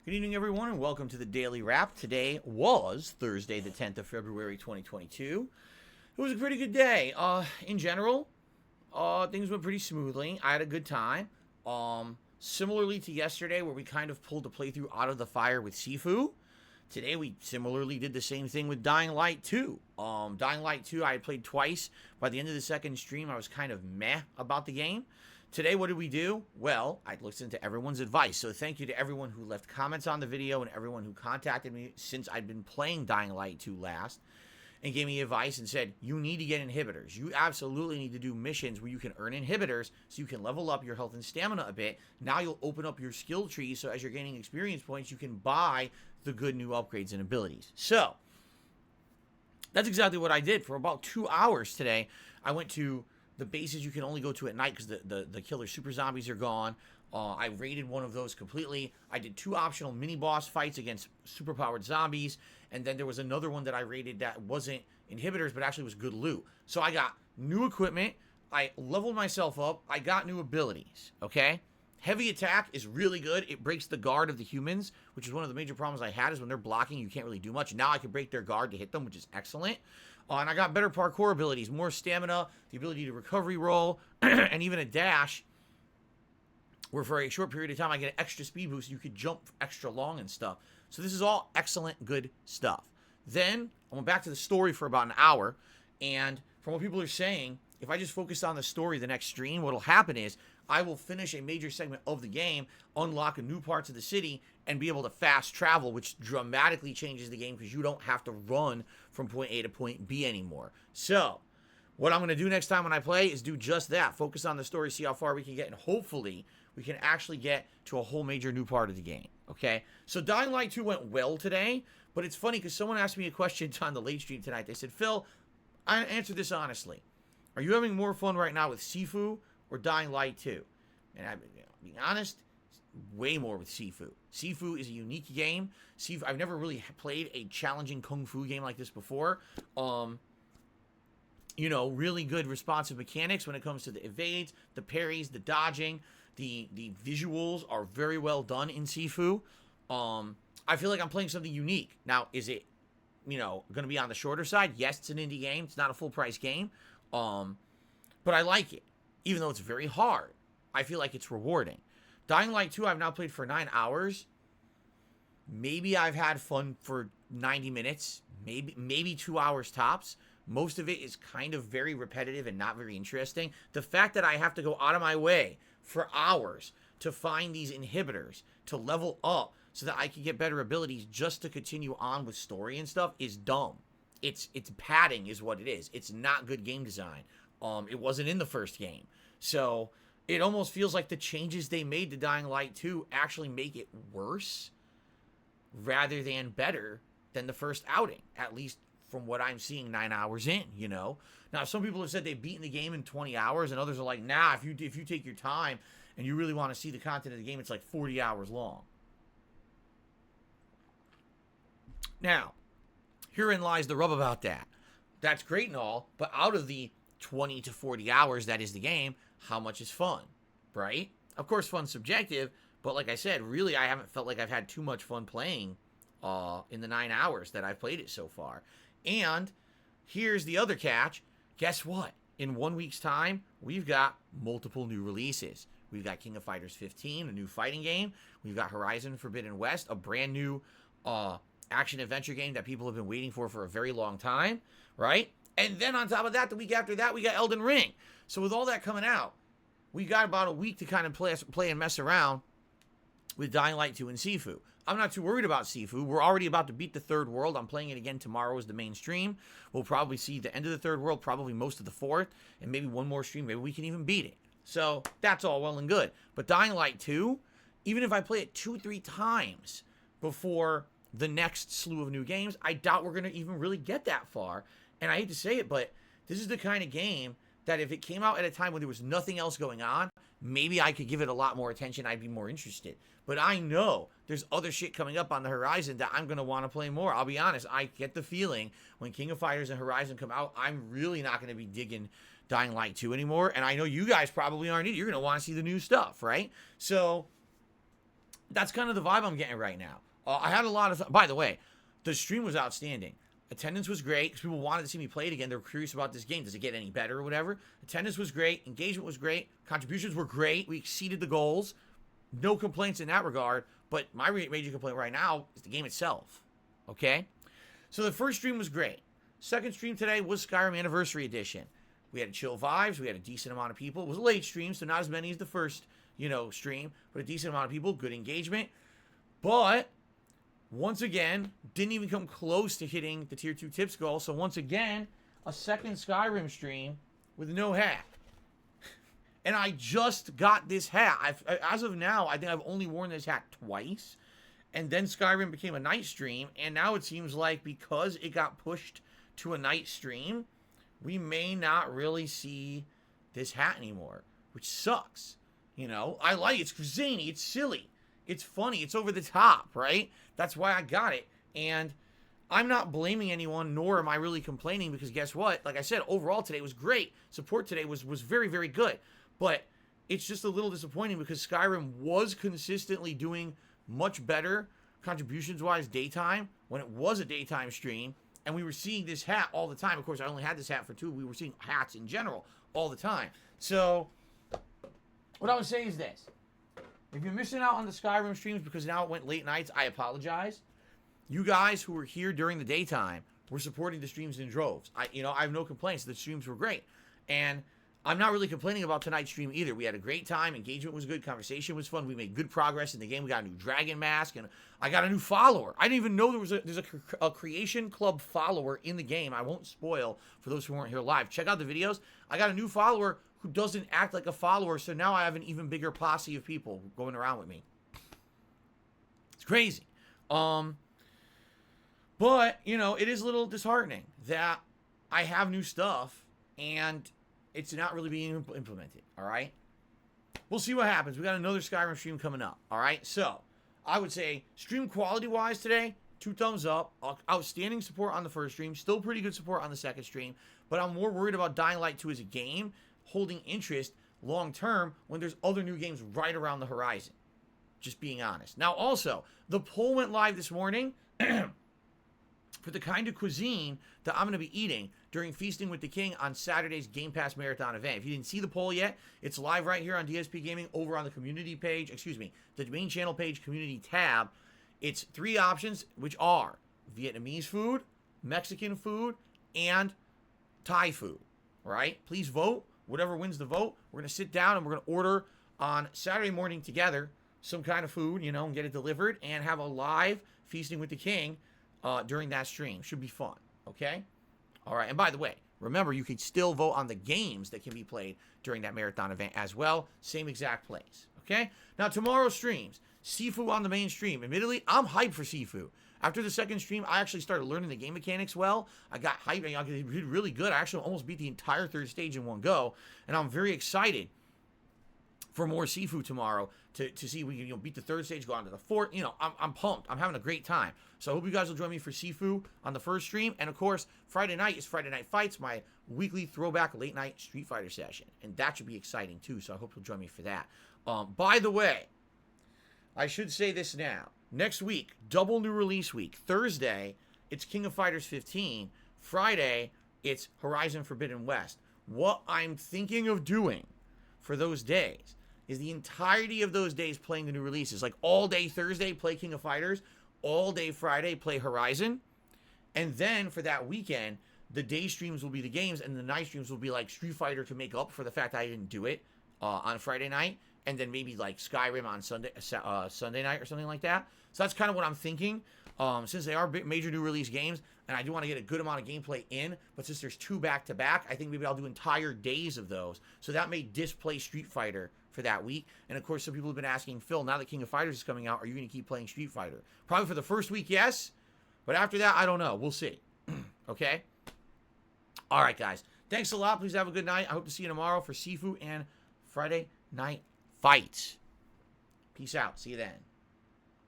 Good evening, everyone, and welcome to the Daily Wrap. Today was Thursday, the 10th of February, 2022. It was a pretty good day. In general, things went pretty smoothly. I had a good time. Similarly to yesterday, where we kind of pulled the playthrough out of the fire with Sifu, today we similarly did the same thing with Dying Light 2. Dying Light 2, I had played twice. By the end of the second stream, I was kind of meh about the game. Today, what did we do? Well, I listened to everyone's advice. So thank you to everyone who left comments on the video and everyone who contacted me since I'd been playing Dying Light 2 last and gave me advice and said, you need to get inhibitors. You absolutely need to do missions where you can earn inhibitors so you can level up your health and stamina a bit. Now you'll open up your skill tree so as you're gaining experience points, you can buy the good new upgrades and abilities. So that's exactly what I did. For about 2 hours today, I went to the bases you can only go to at night because the killer super zombies are gone. I raided one of those completely. I did 2 optional mini boss fights against super powered zombies, and then there was another one that I raided that wasn't inhibitors but actually was good loot. So I got new equipment, I leveled myself up, I got new abilities, okay? Heavy attack is really good. It breaks the guard of the humans, which is one of the major problems I had, is when they're blocking, you can't really do much. Now I can break their guard to hit them, which is excellent. And I got better parkour abilities, more stamina, the ability to recovery roll, and even a dash, where for a short period of time I get an extra speed boost. You could jump extra long and stuff. So this is all excellent, good stuff. Then I went back to the story for about an hour, and from what people are saying, if I just focus on the story the next stream, what'll happen is I will finish a major segment of the game, unlock new parts of the city, and be able to fast travel, which dramatically changes the game because you don't have to run from point A to point B anymore. So what I'm going to do next time when I play is do just that. Focus on the story, see how far we can get, and hopefully we can actually get to a whole major new part of the game. Okay? So Dying Light 2 went well today, but it's funny because someone asked me a question on the late stream tonight. They said, Phil, I answer this honestly. Are you having more fun right now with Sifu or Dying Light 2? And I'm being honest, way more with Sifu. Sifu is a unique game. Sifu, I've never really played a challenging kung fu game like this before. You know, really good responsive mechanics when it comes to the evades, the parries, the dodging. The visuals are very well done in Sifu. I feel like I'm playing something unique. Now, is it, you know, going to be on the shorter side? Yes, it's an indie game. It's not a full price game. But I like it. Even though it's very hard, I feel like it's rewarding. Dying Light 2, I've now played for 9 hours. Maybe I've had fun for 90 minutes. Maybe 2 hours tops. Most of it is kind of very repetitive and not very interesting. The fact that I have to go out of my way for hours to find these inhibitors, to level up so that I can get better abilities just to continue on with story and stuff is dumb. It's padding is what it is. It's not good game design. It wasn't in the first game. So it almost feels like the changes they made to Dying Light 2 actually make it worse rather than better than the first outing, at least from what I'm seeing 9 hours in, you know. Now, some people have said they've beaten the game in 20 hours, and others are like, nah, if you take your time and you really want to see the content of the game, it's like 40 hours long. Now, herein lies the rub about that. That's great and all, but out of the 20 to 40 hours that is the game, how much is fun, right? Of course, fun's subjective, but like I said, really I haven't felt like I've had too much fun playing in the 9 hours that I've played it so far. And here's the other catch. Guess what? In 1 week's time, we've got multiple new releases. We've got King of Fighters 15, a new fighting game. We've got Horizon Forbidden West, a brand new action-adventure game that people have been waiting for a very long time, right? And then on top of that, the week after that, we got Elden Ring. So with all that coming out, we got about a week to kind of play and mess around with Dying Light 2 and Sifu. I'm not too worried about Sifu. We're already about to beat the third world. I'm playing it again tomorrow as the main stream. We'll probably see the end of the third world, probably most of the fourth, and maybe one more stream. Maybe we can even beat it. So that's all well and good. But Dying Light 2, even if I play it 2-3 times before the next slew of new games, I doubt we're going to even really get that far. And I hate to say it, but this is the kind of game that if it came out at a time when there was nothing else going on, maybe I could give it a lot more attention. I'd be more interested. But I know there's other shit coming up on the horizon that I'm going to want to play more. I'll be honest. I get the feeling when King of Fighters and Horizon come out, I'm really not going to be digging Dying Light 2 anymore. And I know you guys probably aren't either. You're going to want to see the new stuff, right? So that's kind of the vibe I'm getting right now. I had a lot of, by the way, the stream was outstanding. Attendance was great because people wanted to see me play it again. They were curious about this game. Does it get any better or whatever? Attendance was great. Engagement was great. Contributions were great. We exceeded the goals. No complaints in that regard. But my major complaint right now is the game itself. Okay? So the first stream was great. Second stream today was Skyrim Anniversary Edition. We had chill vibes. We had a decent amount of people. It was a late stream, so not as many as the first, stream, but a decent amount of people. Good engagement. But once again, didn't even come close to hitting the tier 2 tips goal. So once again, a second Skyrim stream with no hat. And I just got this hat. As of now, I think I've only worn this hat twice. And then Skyrim became a night stream. And now it seems like because it got pushed to a night stream, we may not really see this hat anymore, which sucks. I like it. It's cuisine. It's silly. It's funny. It's over the top, right? That's why I got it. And I'm not blaming anyone, nor am I really complaining, because guess what? Like I said, overall today was great. Support today was very, very good. But it's just a little disappointing because Skyrim was consistently doing much better contributions-wise daytime when it was a daytime stream. And we were seeing this hat all the time. Of course, I only had this hat for 2. We were seeing hats in general all the time. So what I would say is this. If you're missing out on the Skyrim streams because now it went late nights, I apologize. You guys who were here during the daytime were supporting the streams in droves. I have no complaints. The streams were great. And I'm not really complaining about tonight's stream either. We had a great time. Engagement was good. Conversation was fun. We made good progress in the game. We got a new dragon mask, and I got a new follower. I didn't even know there's a Creation Club follower in the game. I won't spoil for those who weren't here live. Check out the videos. I got a new follower who doesn't act like a follower, so now I have an even bigger posse of people going around with me. It's crazy. But, it is a little disheartening that I have new stuff, and it's not really being implemented, all right? We'll see what happens. We got another Skyrim stream coming up, all right? So, I would say, stream quality-wise today, 2 thumbs up. Outstanding support on the first stream. Still pretty good support on the second stream. But I'm more worried about Dying Light 2 as a game holding interest long-term when there's other new games right around the horizon. Just being honest. Now, also, the poll went live this morning for the kind of cuisine that I'm going to be eating during Feasting with the King on Saturday's Game Pass Marathon event. If you didn't see the poll yet, it's live right here on DSPGaming over on the community page, the main channel page community tab. It's 3 options, which are Vietnamese food, Mexican food, and Thai food, right? Please vote. Whatever wins the vote, we're going to sit down and we're going to order on Saturday morning together some kind of food, and get it delivered and have a live Feasting with the King during that stream. Should be fun, okay? All right, and by the way, remember, you can still vote on the games that can be played during that marathon event as well. Same exact place, okay? Now, tomorrow's streams, Sifu on the main stream. Admittedly, I'm hyped for Sifu. After the second stream, I actually started learning the game mechanics well. I got hyped. I did really good. I actually almost beat the entire 3rd stage in one go, and I'm very excited for more Sifu tomorrow to see we can beat the 3rd stage, go on to the 4th. I'm pumped. I'm having a great time. So I hope you guys will join me for Sifu on the first stream. And of course, Friday night is Friday Night Fights, my weekly throwback late night Street Fighter session. And that should be exciting too. So I hope you'll join me for that. By the way, I should say this now. Next week, double new release week. Thursday, it's King of Fighters 15. Friday, it's Horizon Forbidden West. What I'm thinking of doing for those days is the entirety of those days playing the new releases. Like all day Thursday, play King of Fighters. All day Friday, play Horizon. And then for that weekend, the day streams will be the games, and the night streams will be like Street Fighter to make up for the fact that I didn't do it on Friday night. And then maybe like Skyrim on Sunday night or something like that. So that's kind of what I'm thinking. Since they are major new release games, and I do want to get a good amount of gameplay in, but since there's 2 back-to-back, I think maybe I'll do entire days of those. So that may display Street Fighter for that week. And of course, some people have been asking, Phil, now that King of Fighters is coming out, are you going to keep playing Street Fighter? Probably for the first week, yes. But after that, I don't know. We'll see. Okay? All right, guys. Thanks a lot. Please have a good night. I hope to see you tomorrow for Sifu and Friday Night Fights. Peace out. See you then.